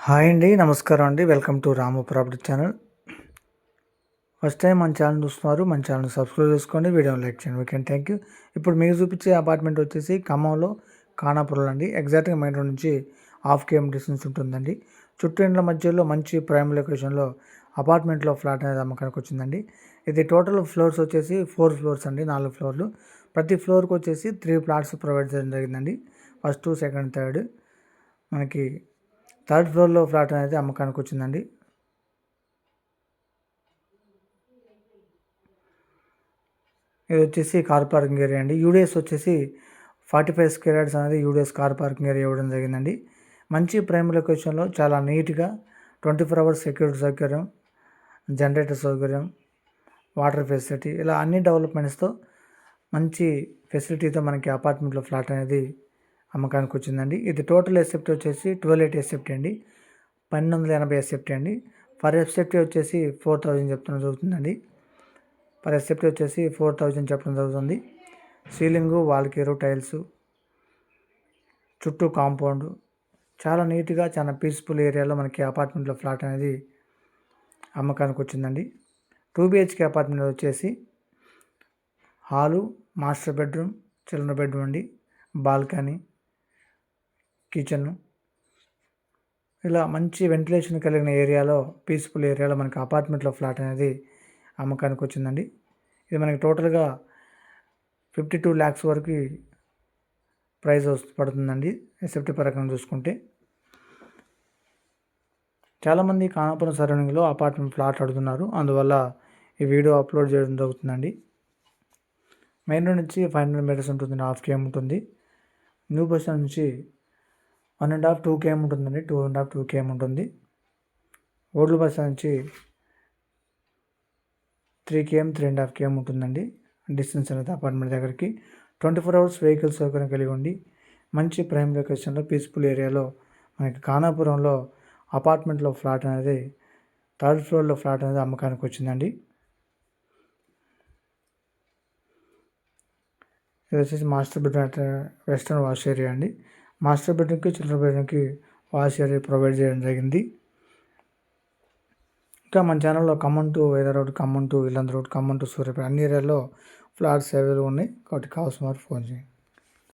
Hi అండి. నమస్కారం అండి. Welcome to Ramu property channel. First time మన ఛానల్ చూస్తున్నారు. మన ఛానల్ సబ్స్క్రైబ్ చేసుకోండి. వీడియోని లైక్ చేయండి. Okay, thank you. ఇప్పుడు మీకు చూపించే అపార్ట్మెంట్ వచ్చేసి ఖమ్మంలో ఖానాపురం అండి. ఎగ్జాక్ట్గా మెయిన్ రోడ్ నుంచి 1/2 km డిస్టెన్స్ ఉంటుందండి. చుట్టూ ఇండ్ల మధ్యలో మంచి ప్రైమ్ లొకేషన్లో అపార్ట్మెంట్లో ఫ్లాట్ అనేది అమ్మకానికి వచ్చిందండి. ఇది టోటల్ ఫ్లోర్స్ వచ్చేసి 4 ఫ్లోర్స్ అండి, 4 ఫ్లోర్లు. ప్రతి ఫ్లోర్కి వచ్చేసి 3 ప్లాట్స్ ప్రొవైడ్ చేయడం జరిగిందండి. First, second, third. మనకి థర్డ్ ఫ్లోర్లో ఫ్లాట్ అనేది అమ్మకానికి వచ్చిందండి. ఇది వచ్చేసి కార్ పార్కింగ్ ఏరియా అండి. యూడిఎస్ వచ్చేసి 45 స్క్వేర్ యార్డ్స్ అనేది యూడిఎస్ కార్ పార్కింగ్ ఏరియా ఇవ్వడం జరిగిందండి. మంచి ప్రైమ్ లొకేషన్లో చాలా నీట్గా 24 అవర్స్ సెక్యూరిటీ సౌకర్యం, జనరేటర్ సౌకర్యం, వాటర్ ఫెసిలిటీ, ఇలా అన్ని డెవలప్మెంట్స్తో మంచి ఫెసిలిటీతో మనకి అపార్ట్మెంట్లో ఫ్లాట్ అనేది అమ్మకానికి వచ్చిందండి. ఇది టోటల్ ఎస్ఎఫ్టీ వచ్చేసి 1280 ఎస్ఎఫ్టీ అండి, 1280 ఎస్ఎఫ్టీ అండి. పర్ ఎస్ఎఫ్టీ వచ్చేసి 4000 చెప్పడం జరుగుతుందండి. పర్ ఎస్ఎఫ్టీ వచ్చేసి 4000 చెప్పడం జరుగుతుంది. సీలింగు, వాల్కేరు, టైల్స్, చుట్టూ కాంపౌండ్, చాలా నీట్గా చాలా పీస్ఫుల్ ఏరియాలో మనకి అపార్ట్మెంట్లో ఫ్లాట్ అనేది అమ్మకానికి వచ్చిందండి. 2 BHK అపార్ట్మెంట్ వచ్చేసి hall, master bedroom, children bedroom అండి, బాల్కనీ, కిచెన్, ఇలా మంచి వెంటిలేషన్ కలిగిన ఏరియాలో, పీస్ఫుల్ ఏరియాలో మనకి అపార్ట్మెంట్లో ఫ్లాట్ అనేది అమ్మకానికి వచ్చిందండి. ఇది మనకి టోటల్గా 52 lakhs వరకు ప్రైస్ పడుతుందండి ఎస్ఎఫ్టీ పరంగా చూసుకుంటే. చాలామంది ఖానాపురం సరౌండింగ్లో అపార్ట్మెంట్ ఫ్లాట్ అడుగుతున్నారు, అందువల్ల ఈ వీడియో అప్లోడ్ చేయడం జరుగుతుందండి. మెయిన్ రోడ్ నుంచి 500 meters ఉంటుంది, 1/2 km ఉంటుంది. న్యూ బస్ స్టాండ్ నుంచి 1.5 2 km ఉంటుందండి, 2.5 2 km ఉంటుంది. ఓల్డ్ బస్ స్టాండ్ నుంచి 3 km 3.5 km ఉంటుందండి డిస్టెన్స్ అనేది అపార్ట్మెంట్ దగ్గరికి. 24 hours వెహికల్ సౌకర్యం కలిగి ఉండి మంచి ప్రైమ్ లొకేషన్లో పీస్ఫుల్ ఏరియాలో మనకి ఖానాపురంలో అపార్ట్మెంట్లో ఫ్లాట్ అనేది, థర్డ్ ఫ్లోర్లో ఫ్లాట్ అనేది అమ్మకానికి వచ్చిందండి. ఇది వచ్చేసి master bedroom, western wash area అండి. మాస్టర్ బెడ్రూమ్కి, చిల్డ్రన్ బెడ్రూమ్కి వాష్ ఏరియా ప్రొవైడ్ చేయడం జరిగింది. ఇంకా మన ఛానల్లో Khammam to Veda road, Khammam to Yellandu road, Khammam to Suryapet అన్ని ఏరియాలో ఫ్లాట్స్ అవైలబుల్ ఉన్నాయి. కాబట్టి కావాల్సిన వారు ఫోన్ చేయండి.